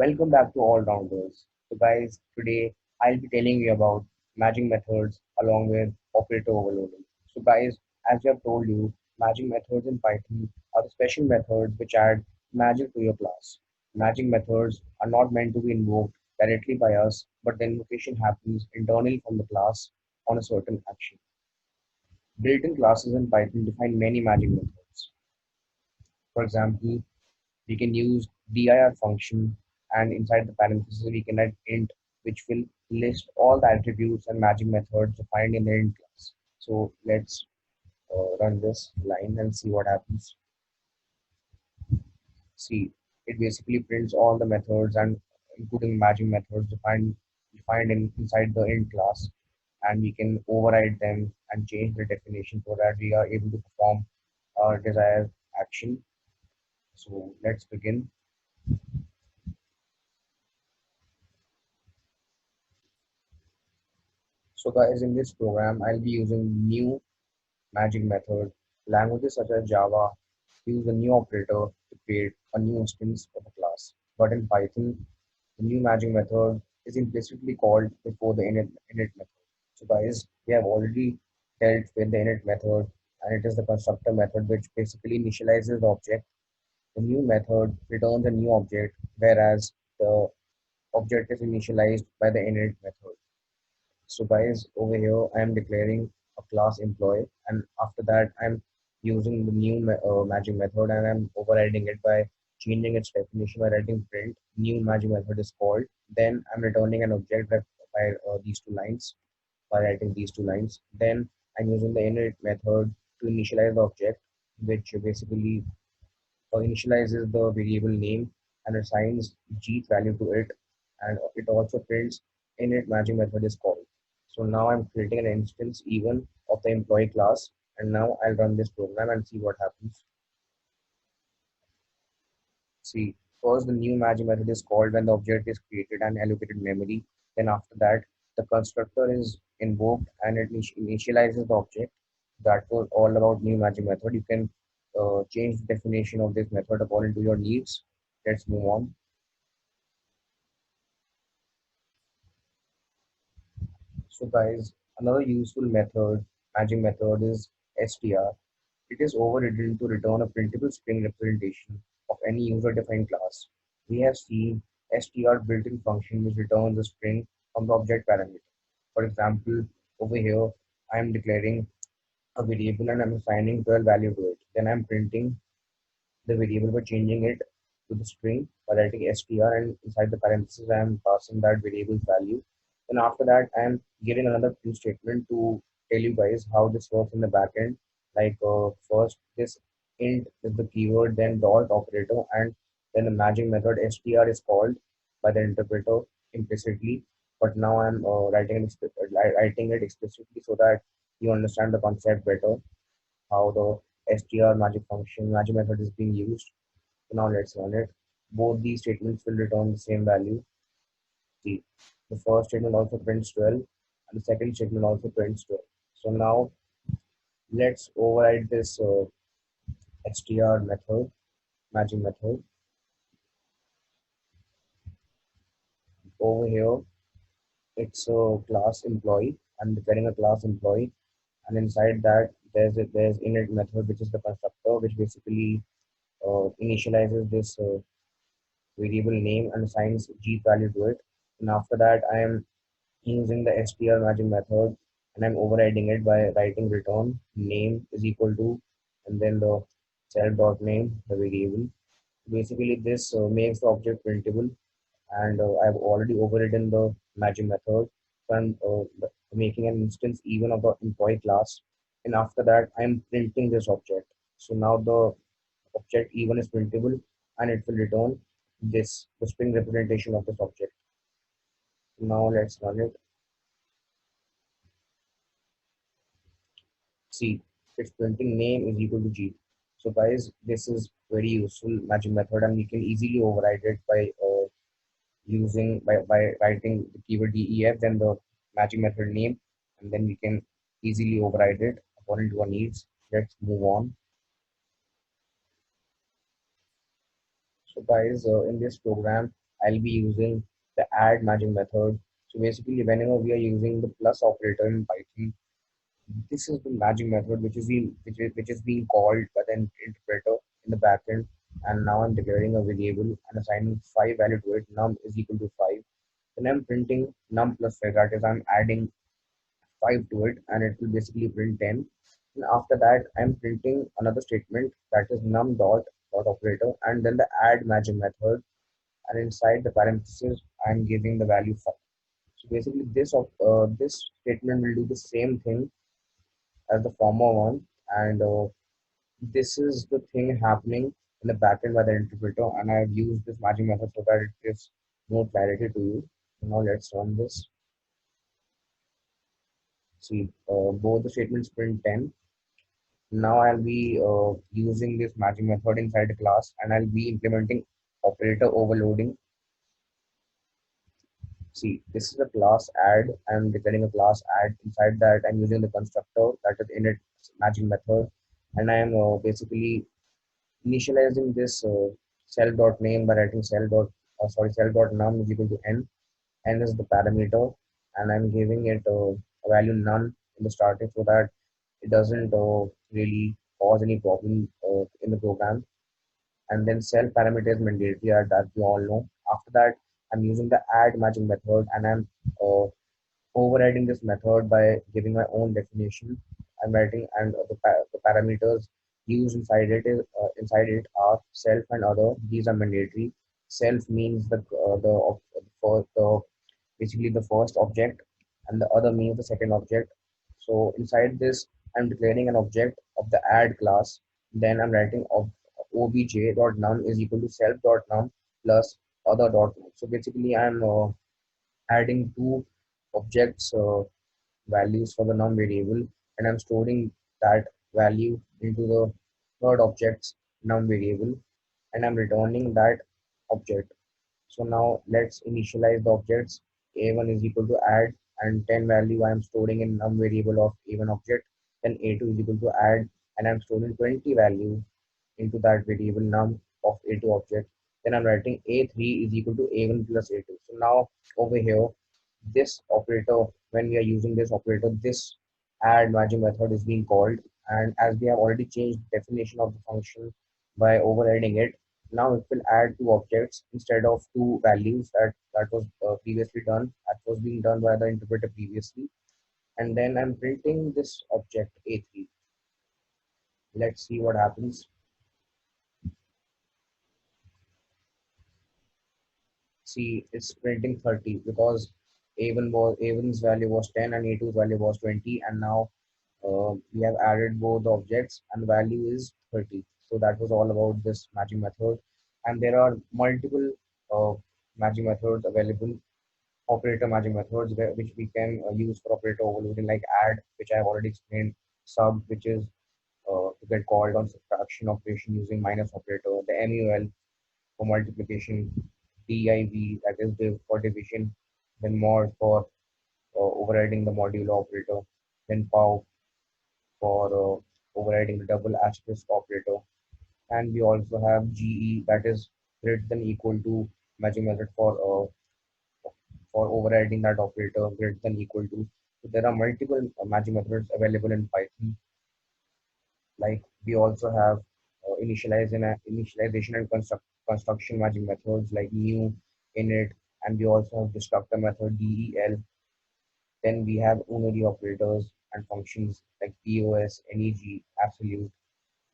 Welcome back to All Rounders. So, guys, today I'll be telling you about matching methods along with operator overloading. So, guys, as I have told you, matching methods in Python are the special methods which add magic to your class. Matching methods are not meant to be invoked directly by us, but the invocation happens internally from the class on a certain action. Built-in classes in Python define many matching methods. For example, we can use dir function, and inside the parentheses we can add int, which will list all the attributes and matching methods defined in the int class. So let's run this line and see what happens. See, it basically prints all the methods and including matching methods defined inside the int class, and we can override them and change the definition so that we are able to perform our desired action. So let's begin. So guys, in this program, I'll be using new magic method. Languages such as Java use a new operator to create a new instance of a class. But in Python, the new magic method is implicitly called before the init method. So guys, we have already dealt with the init method, and it is the constructor method which basically initializes the object. The new method returns a new object, whereas the object is initialized by the init method. So guys, over here I am declaring a class employee, and after that I'm using the new magic method, and I'm overriding it by changing its definition by writing print. New magic method is called. Then I'm returning an object by these two lines by writing these two lines. Then I'm using the init method to initialize the object, which basically initializes the variable name and assigns g value to it, and it also prints init magic method is called. So now I'm creating an instance even of the employee class, and now I'll run this program and see what happens. See, first the new magic method is called when the object is created and allocated memory. Then after that, the constructor is invoked and it initializes the object. That was all about new magic method. You can change the definition of this method according to your needs. Let's move on. So guys, another useful method, magic method is str. It is overridden to return a printable string representation of any user-defined class. We have seen str built-in function which returns a string from the object parameter. For example, over here, I am declaring a variable and I'm assigning 12 value to it. Then I'm printing the variable by changing it to the string by writing str, and inside the parentheses I am passing that variable's value. And after that I am giving another print statement to tell you guys how this works in the backend. Like first this int is the keyword, then dot operator, and then the magic method str is called by the interpreter implicitly. But now I'm writing it explicitly so that you understand the concept better, how the str magic method is being used. So now let's run it. Both these statements will return the same value. See, the first statement also prints 12 and the second statement also prints 12. So now let's override this str method, magic method. Over here, it's a class employee. I'm declaring a class employee, and inside that there's init method, which is the constructor, which basically initializes this variable name and assigns g value to it. And after that, I am using the str magic method, and I'm overriding it by writing return name is equal to, and then the self dot name, the variable. Basically, this makes the object printable, and I've already overridden the magic method. So I'm making an instance even of the employee class, and after that, I'm printing this object. So now the object even is printable, and it will return this the string representation of this object. Now let's run it. See, its printing name is equal to G. So guys, this is very useful matching method, and we can easily override it by by writing the keyword def, then the matching method name, and then we can easily override it according to our needs. Let's move on. So guys, in this program, I'll be using the add matching method. So basically, whenever we are using the plus operator in Python, this is the matching method which is being called by the interpreter in the backend. And now I'm declaring a variable and assigning five value to it. Num is equal to five. Then I'm printing num plus five. That is, I'm adding 5 to it, and it will basically print 10. And after that, I'm printing another statement, that is num dot operator, and then the add matching method. And inside the parentheses, I'm giving the value 5. So basically, this statement will do the same thing as the former one, and this is the thing happening in the backend by the interpreter. And I've used this matching method so that it gives more clarity to you. Now let's run this. See, both the statements print 10. Now I'll be using this matching method inside the class, and I'll be implementing operator overloading. See, this is a class add. I'm declaring a class add. Inside that, I'm using the constructor, that is init matching method, and I'm basically initializing this cell dot name by writing cell dot num is equal to n. N is the parameter, and I'm giving it a value none in the starting so that it doesn't really cause any problem in the program. And then self parameter is mandatory, that we all know. After that, I'm using the add matching method, and I'm uh, overriding this method by giving my own definition. I'm writing, and the parameters used inside it are self and other. These are mandatory. Self means the basically the first object, and the other means the second object. So inside this, I'm declaring an object of the add class. Then I'm writing of obj.num is equal to self.num plus other.num. So basically, I'm adding two objects values for the num variable, and I'm storing that value into the third object's num variable, and I'm returning that object. So now let's initialize the objects. A1 is equal to add, and 10 value I am storing in num variable of A1 object. Then A2 is equal to add, and I'm storing 20 value into that variable num of A2 object. Then I'm writing A3 is equal to A1 plus A2. So now over here, this operator, when we are using this operator, this add matching method is being called. And as we have already changed the definition of the function by overriding it, now it will add two objects instead of two values that was previously done, that was being done by the interpreter previously. And then I'm printing this object A3. Let's see what happens. See, it's printing 30 because A1's value was 10 and A2's value was 20, and now we have added both the objects and the value is 30. So that was all about this matching method. And there are multiple uh, matching methods available, operator matching methods, which we can use for operator overloading, like add, which I have already explained, sub, which is to get called on subtraction operation using minus operator, the MUL for multiplication, DIV, that is div for division, then mod for overriding the modulo operator, then pow for overriding the double asterisk operator. And we also have GE, that is greater than equal to matching method for overriding that operator greater than equal to. So there are multiple matching methods available in Python. Like we also have initialization and construction matching methods like new, init, and we also have destructor method del. Then we have unary operators and functions like POS, NEG, absolute.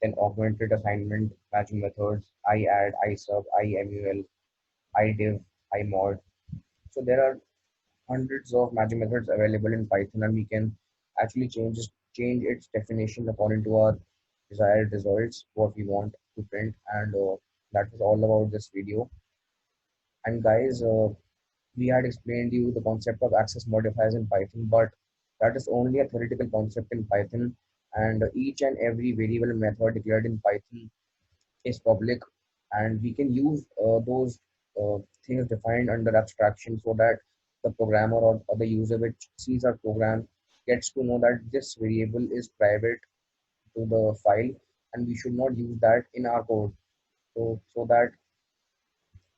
Then augmented assignment matching methods, IAdd, ISUB, IMUL, IDIV, IMOD. So there are hundreds of matching methods available in Python, and we can actually change its definition according to our desired results, what we want to print. And that was all about this video. And guys, we had explained you the concept of access modifiers in Python, but that is only a theoretical concept in Python. And each and every variable method declared in Python is public, and we can use those things defined under abstraction so that the programmer or the user which sees our program gets to know that this variable is private to the file, and we should not use that in our code. So that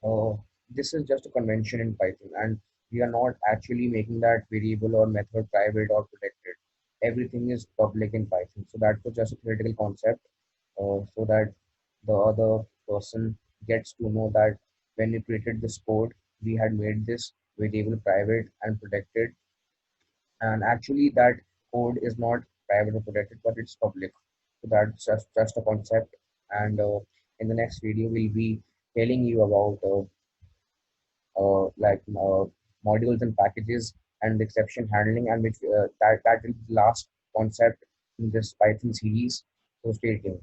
uh, this is just a convention in Python, and we are not actually making that variable or method private or protected. Everything is public in Python. So that was just a theoretical concept, so that the other person gets to know that when we created this code, we had made this variable private and protected, and actually that code is not private or protected, but it's public. So that's just a concept, and in the next video we'll be telling you about modules and packages and exception handling, and which that will be the last concept in this Python series. So stay tuned.